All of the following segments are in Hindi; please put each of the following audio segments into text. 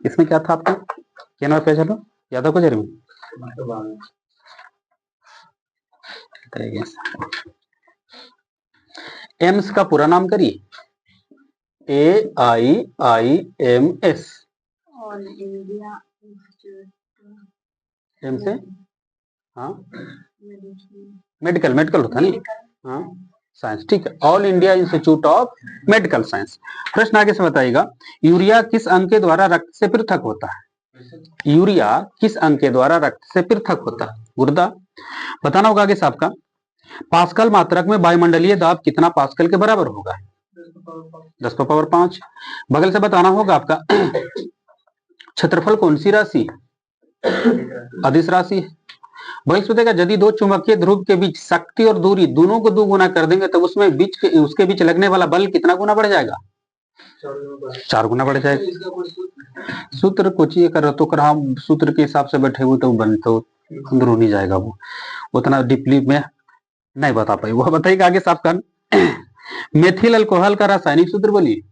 इसमें क्या था आपका, क्या नंबर पे, चलो याद है कुछ में एम्स का पूरा नाम करिए, AIIMS, ऑल इंडिया इंस्टीट्यूट एम से हाँ मेडिकल, मेडिकल होता नहीं, हाँ साइंस, ठीक है, all India institute of medical science. प्रश्न आगे से बताइएगा, यूरिया किस अंग के द्वारा रक्त से पृथक होता है? यूरिया किस अंग के द्वारा रक्त से पृथक होता है? गुर्दा। बताना होगा आगे से आपका, पास्कल मात्रक में वायुमंडलीय दाब कितना पास्कल के बराबर होगा? 10⁵। बगल से बताना होगा आपका, क्षेत्रफल कौन सी राशि? अदिश राशि है। बगल से बताएगा, यदि दो चुंबकीय ध्रुव के बीच शक्ति और दूरी दोनों को 2 गुना कर देंगे तो उसमें उसके बीच लगने वाला बल कितना गुना बढ़ जाएगा? 4 गुना बढ़ जाएगा। सूत्र कुछ ही कर तो हम सूत्र के हिसाब से बैठे हुए तो बन तो अंदरूनी जाएगा, वो उतना डीपली में नहीं बता पाई। वो बताइएगा आगे साफ कर। मेथिल अल्कोहल का रासायनिक सूत्र बोलिए।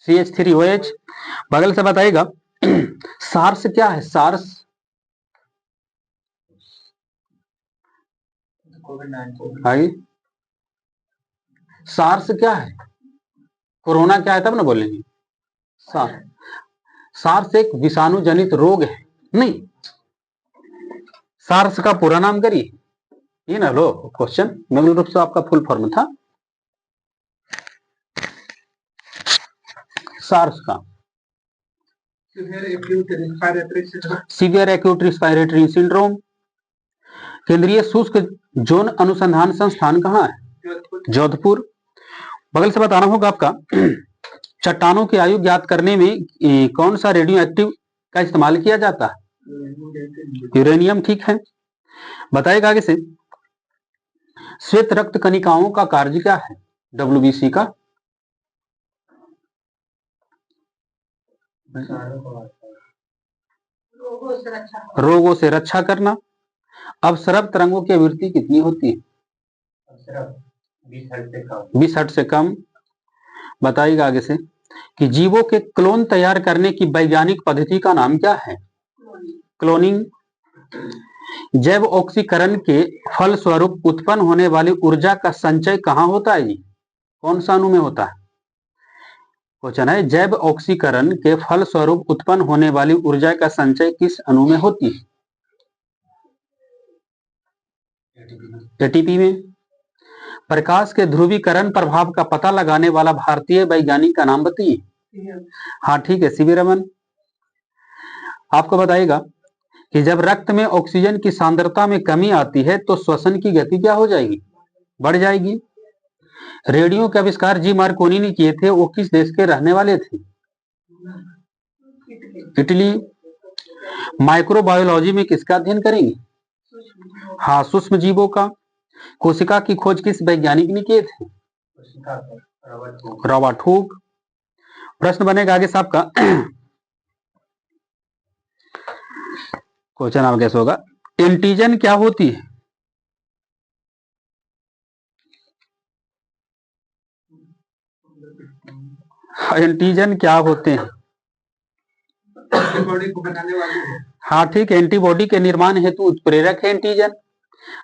CH3OH। बगल से बताइएगा, सार्स क्या है? सार्स आगे, सार्स क्या है? कोरोना क्या है तब ना बोलेंगे। सार्स एक विषाणु जनित रोग है, नहीं। सार्स का पूरा नाम करिए, ये ना लो क्वेश्चन मूल रूप से आपका फुल फॉर्म था सार्स का, सीवियर एक्यूट रिस्पायरेटरी सिंड्रोम। केंद्रीय शुष्क जोन अनुसंधान संस्थान कहाँ है? जोधपुर। बगल से बताना होगा आपका, चट्टानों की आयु ज्ञात करने में कौन सा रेडियो एक्टिव का इस्तेमाल किया जाता है? यूरेनियम, ठीक है। बताइएगा आगे से, श्वेत रक्त कणिकाओं का कार्य क्या है? WBC का रोगों से रक्षा करना। अवसरभ तरंगों की आवृत्ति कितनी होती है? 20 हर्ट्ज से कम। बताइएगा आगे से, कि जीवों के क्लोन तैयार करने की वैज्ञानिक पद्धति का नाम क्या है? क्लोनिंग। जैव ऑक्सीकरण के फल स्वरूप उत्पन्न होने वाली ऊर्जा का संचय कहाँ होता है? जी कौन सा अणु में होता है? क्वेश्चन है, जैव ऑक्सीकरण के फल स्वरूप उत्पन्न होने वाली ऊर्जा का संचय किस अणु में होती है? ATP में। प्रकाश के ध्रुवीकरण प्रभाव का पता लगाने वाला भारतीय वैज्ञानिक का नाम बताइए। हाँ ठीक है, CV रमन। आपको बताइएगा कि जब रक्त में ऑक्सीजन की सांद्रता में कमी आती है तो श्वसन की गति क्या हो जाएगी? बढ़ जाएगी। रेडियो के आविष्कार जी मार्कोनी ने किए थे, वो किस देश के रहने वाले थे? इटली। माइक्रोबायोलॉजी में किसका अध्ययन करेंगे? हाँ, सूक्ष्म जीवों का। कोशिका की खोज किस वैज्ञानिक ने किए थे? Robert Hooke. प्रश्न बनेगा आगे साहब का, क्वेश्चन आप कैसे होगा, एंटीजन क्या होती है? एंटीजन क्या होते हैं? एंटीबॉडी को बनाने वाले। हाँ ठीक है, एंटीबॉडी के निर्माण हेतु उत्प्रेरक है एंटीजन।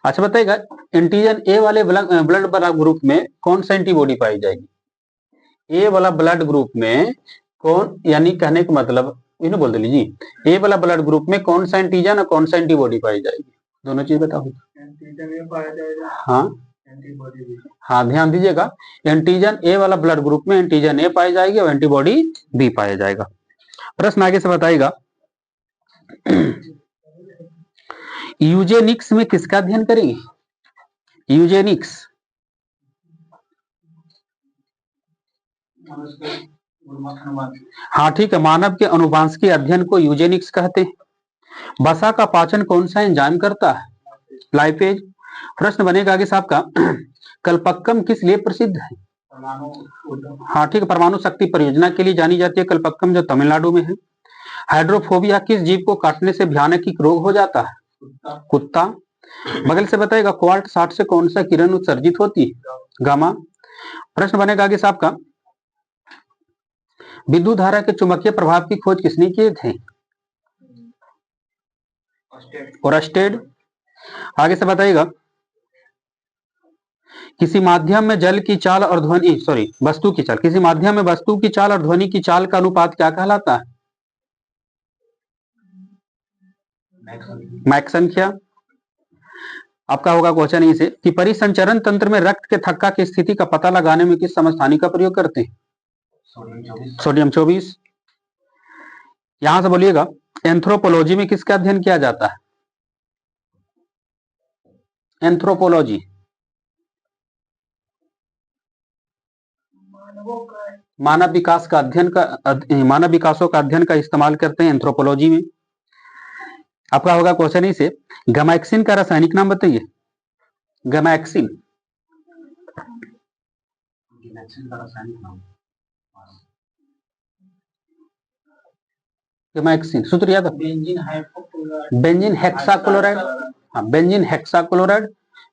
अच्छा बताइएगा, एंटीजन ए वाले ब्लड ग्रुप में कौन सा एंटीबॉडी पाई जाएगी? ए वाला ब्लड ग्रुप में कौन, यानी कहने का मतलब इन्हें बोल दीजिए, ए वाला ब्लड ग्रुप में कौन सा एंटीजन और कौन सा एंटीबॉडी पाई जाएगी? दोनों चीज बताओ। एंटीजन ए पाया जाएगा। हाँ एंटीबॉडी भी। हाँ ध्यान दीजिएगा, एंटीजन ए वाला ब्लड ग्रुप में एंटीजन ए पाई जाएगी और एंटीबॉडी बी पाया जाएगा। प्रश्न आगे से बताइएगा, यूजेनिक्स में किसका अध्ययन करेंगे? यूजेनिक्स हाँ ठीक है, मानव के अनुवांशिकी अध्ययन को यूजेनिक्स कहते हैं। वसा का पाचन कौन सा एंजाइम करता है? लाइपेज। प्रश्न बनेगा आगे साहब का, कल्पक्कम किस लिए प्रसिद्ध है? हाँ ठीक है, परमाणु शक्ति परियोजना के लिए जानी जाती है कल्पक्कम, जो तमिलनाडु में है। हाइड्रोफोबिया किस जीव को काटने से भयानक रोग हो जाता है? कुत्ता। बगल से बताइएगा क्वार्ट 60 से कौन सा किरण उत्सर्जित होती है? गामा। प्रश्न बनेगा आगे साहब का, विद्युत धारा के चुंबकीय प्रभाव की खोज किसने किए थे? ओरस्टेड। आगे से बताइएगा, किसी माध्यम में जल की चाल और ध्वनि वस्तु की चाल, किसी माध्यम में वस्तु की चाल और ध्वनि की चाल का अनुपात क्या कहलाता है? मैक संख्या। आपका होगा क्वेश्चन इसे कि परिसंचरण तंत्र में रक्त के थक्का की स्थिति का पता लगाने में किस समस्थानी का प्रयोग करते हैं? सोडियम 24। यहां से बोलिएगा, एंथ्रोपोलॉजी में किसका अध्ययन किया जाता है? एंथ्रोपोलॉजी मानव विकास का अध्ययन मानव विकासों का अध्ययन का इस्तेमाल करते हैं एंथ्रोपोलॉजी में। आपका होगा क्वेश्चन इसे, गैमाक्सिन का रासायनिक नाम बताइए। गैमाक्सिन का रासायनिक नाम, गैमाक्सिन सूत्र याद है? Benzene hexachloride. हाँ, बेंजीन हेक्साक्लोराइड।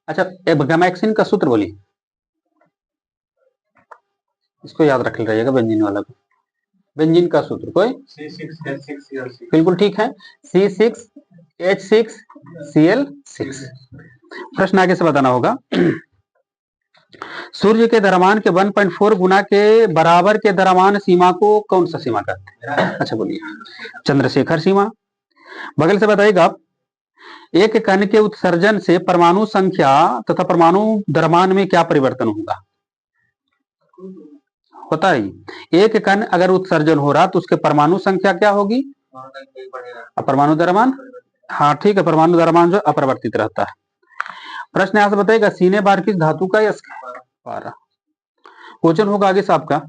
अच्छा, गैमाक्सिन का सूत्र बोलिए, इसको याद रख लीजिएगा, बेंजीन वाला को। बेंजीन का सूत्र कोई बिल्कुल ठीक है, C6H6Cl6। प्रश्न आगे से बताना होगा, सूर्य के द्रव्यमान के 1.4 गुना के बराबर के द्रव्यमान सीमा को कौन सा सीमा कहते हैं? अच्छा बोलिए, चंद्रशेखर सीमा। बगल से बताइएगा, एक कण के उत्सर्जन से परमाणु संख्या तथा परमाणु द्रव्यमान में क्या परिवर्तन होगा? पता है, एक कण अगर उत्सर्जन हो रहा तो उसके परमाणु संख्या क्या होगी? परमाणु द्रव्यमान। हाँ ठीक है, परमाणु द्रव्यमान जो अपरिवर्तित रहता है। प्रश्न यहां से बताइएगा, सीने बार किस धातु का यस्क? पारा। क्वेश्चन होगा आगे साहब का,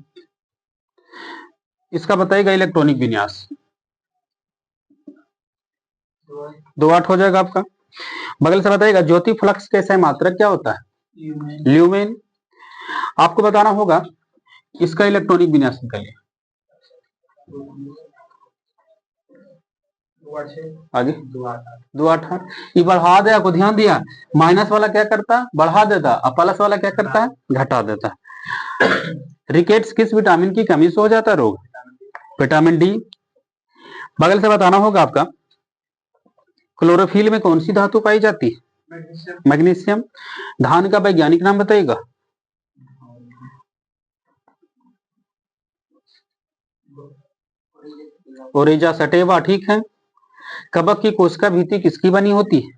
इसका बताइएगा इलेक्ट्रॉनिक विन्यास। 2 8 हो जाएगा आपका। बगल से बताइएगा, ज्योति फ्लक्स के सह मात्रक क्या होता है? ल्यूमेन। आपको बताना होगा इसका इलेक्ट्रॉनिक विन्यास निकालिए। आगे 2 8 ये बढ़ा दे, आपको ध्यान दिया, माइनस वाला क्या करता? बढ़ा देता, और प्लस वाला क्या करता है? घटा देता। रिकेट्स किस विटामिन की कमी से हो जाता रोग? Vitamin D. बगल से बताना होगा आपका, क्लोरोफिल में कौन सी धातु पाई जाती है? मैग्नीशियम। धान का वैज्ञानिक नाम बताइएगा। ओरेजा सटेवा, ठीक है। कवक की कोशिका भित्ति किसकी बनी होती है?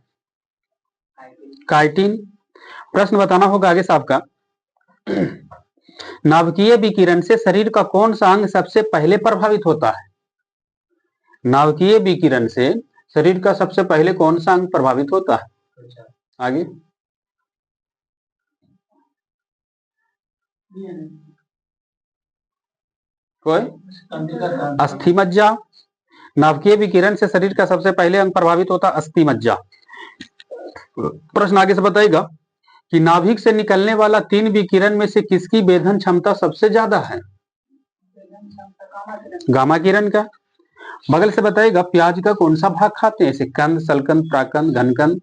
काइटिन। प्रश्न बताना होगा आगे साहब का, नाभिकीय विकिरण से शरीर का कौन सा अंग सबसे पहले प्रभावित होता है? नाभिकीय विकिरण से शरीर का सबसे पहले कौन सा अंग प्रभावित होता है? आगे कोई? अस्थि मज्जा। नाभिकीय विकिरण से शरीर का सबसे पहले अंग प्रभावित होता है अस्थि मज्जा। प्रश्न आगे से बताएगा कि नाभिक से निकलने वाला 3 विकिरण में से किसकी वेधन क्षमता सबसे ज्यादा है? गामा किरण का। बगल से बताएगा, प्याज का कौन सा भाग खाते हैं? इसे कंद, सलकंद, प्राकंद, घनकंद।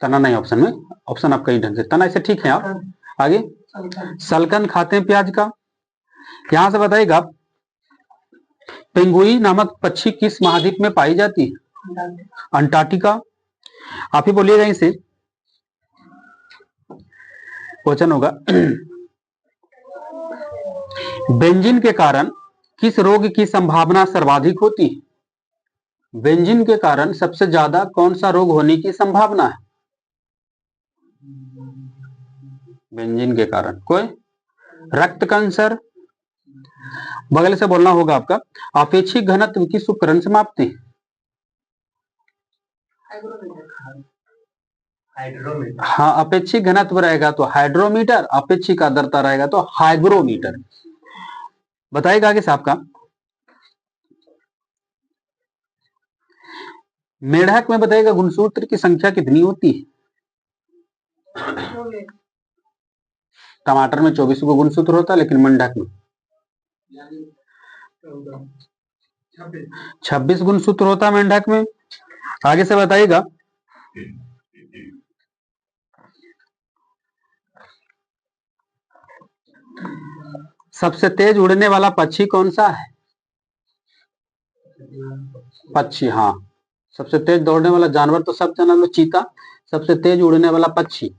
तना नहीं ऑप्शन में, ऑप्शन आपका ही ढंग से तना, इसे ठीक है आप। आगे सलकंद खाते हैं प्याज का। यहां से बताएगा, पेंगुई नामक पक्षी किस महाद्वीप में पाई जाती है? अंटार्कटिका। आप ही बोलिएगा इसे, क्वेश्चन होगा, बेंजीन के कारण किस रोग की संभावना सर्वाधिक होती है? बेंजीन के कारण सबसे ज्यादा कौन सा रोग होने की संभावना है? बेंजीन के कारण कोई? रक्त कैंसर। बगल से बोलना होगा आपका, अपेक्षिक घनत्व किस उपकरण से मापते हैं? हाँ, अपेक्षिक घनत्व रहेगा तो हाइड्रोमीटर, अपेक्षिक आर्द्रता रहेगा तो हाइग्रोमीटर। बताएगा आगे साहब का, मेढक में बताएगा गुणसूत्र की संख्या कितनी होती है? टमाटर में 24 को गुणसूत्र होता है, लेकिन मेंढक में 26 गुणसूत्र होता है मेंढक में। आगे से बताइएगा, सबसे तेज उड़ने वाला पक्षी कौन सा है? पक्षी, हाँ। सबसे तेज दौड़ने वाला जानवर तो सब जाना लो, चीता। सबसे तेज उड़ने वाला पक्षी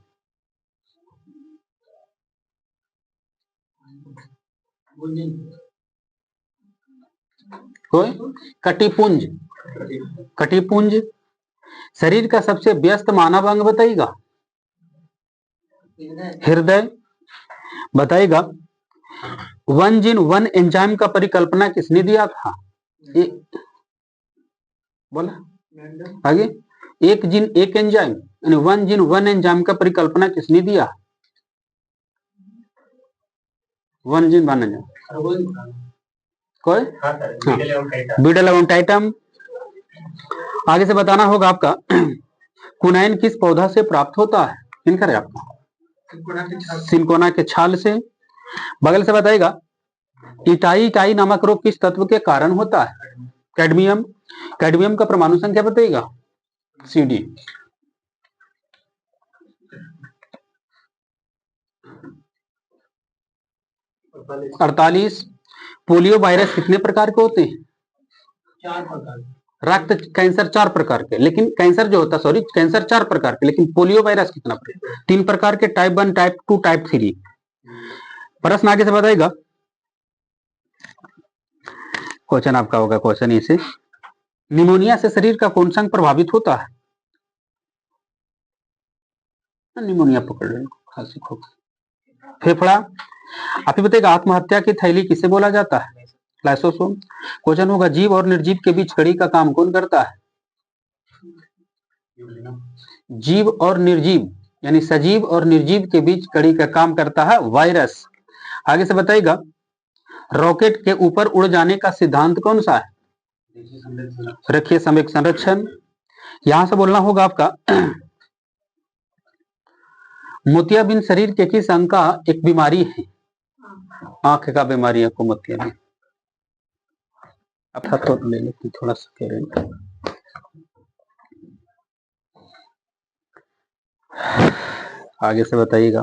कोई? कटिपुंज। कटिपुंज। शरीर का सबसे व्यस्त मानव अंग बताइएगा। हृदय। बताइएगा, वन जीन वन एंजाइम का परिकल्पना किसने दिया था? बोला आगे। एक जीन एक एंजाइम, यानी वन जीन वन एंजाइम का परिकल्पना किसने दिया? वन जीन वन एंजाइम कोई? बीडल। आगे से बताना होगा आपका, कुनाइन किस पौधा से प्राप्त होता है? किन करे आपका? सिनकोना के छाल से। बगल से बताइएगा, इटाई इटाई नामक रोग किस तत्व के कारण होता है? कैडमियम। कैडमियम का परमाणु संख्या बताइएगा। CD। अड़तालीस। पोलियो वायरस कितने प्रकार के होते हैं? 4 प्रकार। रक्त कैंसर 4 प्रकार के, लेकिन कैंसर जो होता, सॉरी, कैंसर 4 प्रकार के, लेकिन पोलियो वायरस कितना प्रकार? 3 प्रकार के, टाइप 1, टाइप 2, टाइप 3। प्रश्न आगे से बताइएगा। क्वेश्चन आपका होगा, क्वेश्चन इसे, निमोनिया से शरीर का कौन सा अंग प्रभावित होता है? निमोनिया पकड़ लो, खांसी खोखा। फेफड़ा। आप ही बताइएगा, आत्महत्या की थैली किसे बोला जाता है? लाइसोसोम। क्वेश्चन होगा, जीव और निर्जीव के बीच कड़ी का काम कौन करता है? जीव और निर्जीव, यानी सजीव और निर्जीव के बीच कड़ी का काम करता है वायरस। आगे से बताइएगा, रॉकेट के ऊपर उड़ जाने का सिद्धांत कौन सा है? रेखीय संवेग संरक्षण। यहां से बोलना होगा आपका, मोतियाबिंद शरीर के किस अंग का एक बीमारी है? आंख का बीमारी है को मोतियाबिंद। अब तो ले लेती थोड़ा सा कह रहे। आगे से बताइएगा,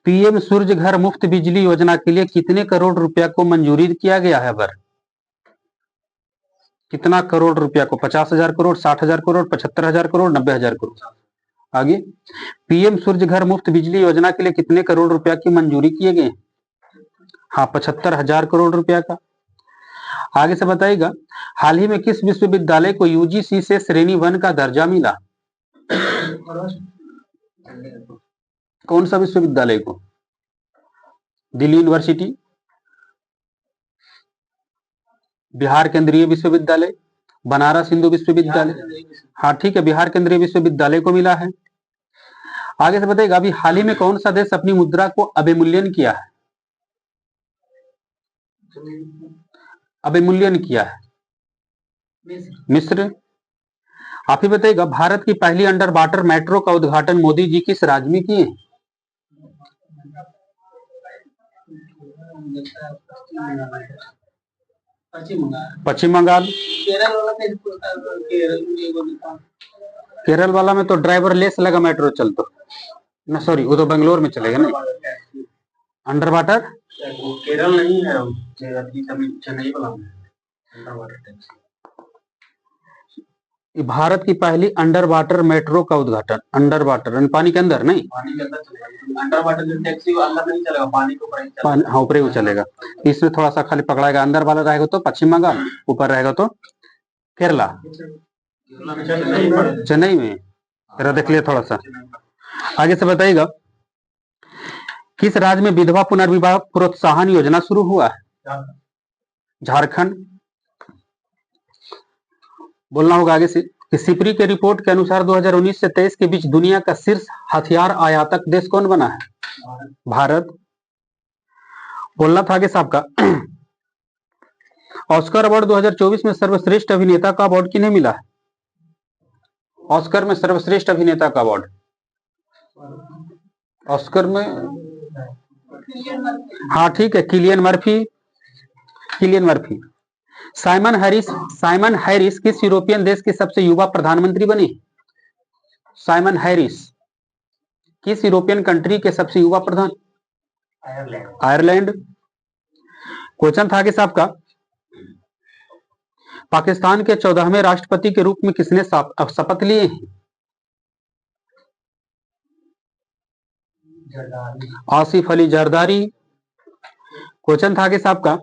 पीएम सूर्य घर मुफ्त बिजली योजना के लिए कितने करोड़ रुपया को मंजूरी किया गया है? बर कितना करोड़ रुपया को? 50,000 करोड़, 60,000 करोड़, 75,000 करोड़, 90,000 करोड़। आगे, पीएम सूर्य घर मुफ्त बिजली योजना के लिए कितने करोड़ रुपया की मंजूरी किए गए? हाँ, 75,000 करोड़ रुपया का। आगे से बताइएगा, हाल ही में किस विश्वविद्यालय को यूजीसी से श्रेणी 1 का दर्जा मिला? कौन सा विश्वविद्यालय को? दिल्ली यूनिवर्सिटी, बिहार केंद्रीय विश्वविद्यालय, बनारस हिंदू विश्वविद्यालय। हाँ ठीक है, बिहार केंद्रीय विश्वविद्यालय को मिला है। आगे से बताइएगा, अभी हाल ही में कौन सा देश अपनी मुद्रा को अवमूल्यन किया है? अवमूल्यन किया है मिस्र। आप ही बताइएगा, भारत की पहली अंडर वाटर मेट्रो का उद्घाटन मोदी जी किस राज्य में किए? पश्चिम बंगाल। केरल वाला में तो ड्राइवर लेस लगा मेट्रो चलता ना, सॉरी, वो तो बेंगलोर में चलेगा ना। अंडर वाटर केरल नहीं है, चेन्नई वाला अंडर वाटर टैक्सी। भारत की पहली अंडर वाटर मेट्रो का उद्घाटन। अंडर वाटर, पानी के अंदर नहीं, पानी के अंदर चलेगा। अंडर वाटर जो टैक्सी अंदर नहीं चलेगा, पानी के ऊपर ही चलेगा। हाँ, ऊपर ही चलेगा। इसमें थोड़ा सा खाली पकड़ाएगा, अंदर वाला रहेगा तो पश्चिम बंगाल, ऊपर रहेगा तो केरला। चेन्नई में जरा देख लिया थोड़ा सा। आगे से बताइएगा, किस राज्य में विधवा पुनर्विवाह प्रोत्साहन योजना शुरू हुआ है? झारखंड। बोलना होगा आगे से, कि सिपरी के रिपोर्ट के अनुसार 2019 से 23 के बीच दुनिया का शीर्ष हथियार आयातक देश कौन बना है? भारत। बोलना था आगे से आपका, ऑस्कर अवार्ड 2024 में सर्वश्रेष्ठ अभिनेता का अवार्ड किन्हें मिला है? ऑस्कर में सर्वश्रेष्ठ अभिनेता का अवार्ड, ऑस्कर में, हाँ ठीक है, Cillian Murphy. Cillian Murphy. Simon Harris किस यूरोपियन देश के सबसे युवा प्रधानमंत्री बने? साइमन हैरिस किस यूरोपियन कंट्री के सबसे युवा प्रधान? आयरलैंड। क्वेश्चन था कि साहब का पाकिस्तान के 14वें राष्ट्रपति के रूप में किसने शपथ लिए हैं? आसिफ अली जरदारी। क्वेश्चन था कि साहब का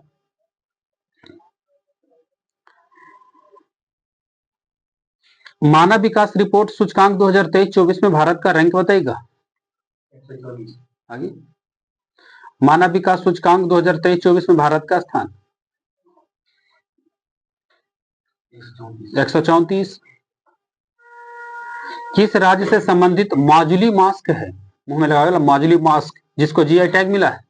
मानव विकास रिपोर्ट सूचकांक 2023-24 में भारत का रैंक बताइएगा। आगे मानव विकास सूचकांक 2023-24 में भारत का स्थान 134। किस राज्य से संबंधित माजुली मास्क है? मुंह में लगाया माजुली मास्क जिसको जीआई टैग मिला है?